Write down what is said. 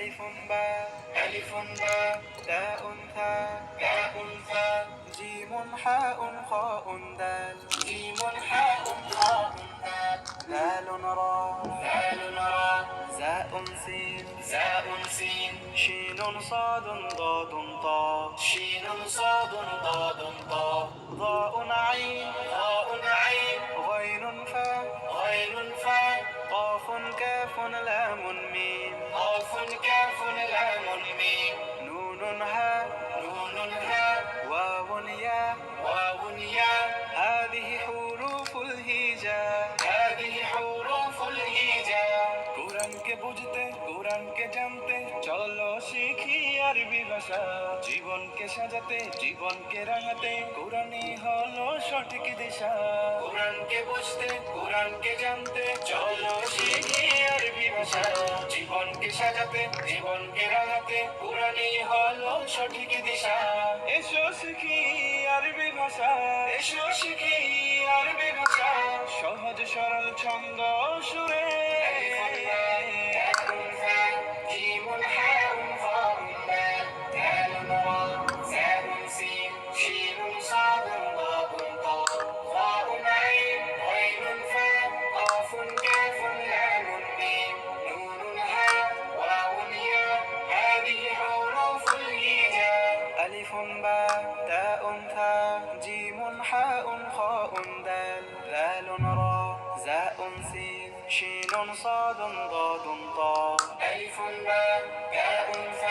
ألف باء تاء ثاء جيم حاء خاء دال دال راء زاء سين شين صاد ضاد طاء ضاء عين غين فاء قاف كاف لام ميم نون هاء واو ياء هذه حروف الهجاء কোরআনকে বুঝতে কোরআনকে জানতে চলো শিখি আরবি ভাষা জীবনকে সাজাতে জীবনকে রাঙাতে কোরআনই হলো সঠিক দিশা কোরআনকে বুঝতে কোরআনকে জানতে চলো শিখি আরবি ভাষা জীবনকে সাজাতে জীবনকে রাঙাতে কোরআনই হলো সঠিক দিশা এসো শিখি আরবি ভাষা সহজ সরল ছন্দ সুরে ألف باء تاء ثاء جيم حاء خاء دال راء زاء سين شين صاد ضاد طاء ألف باء تاء ثاء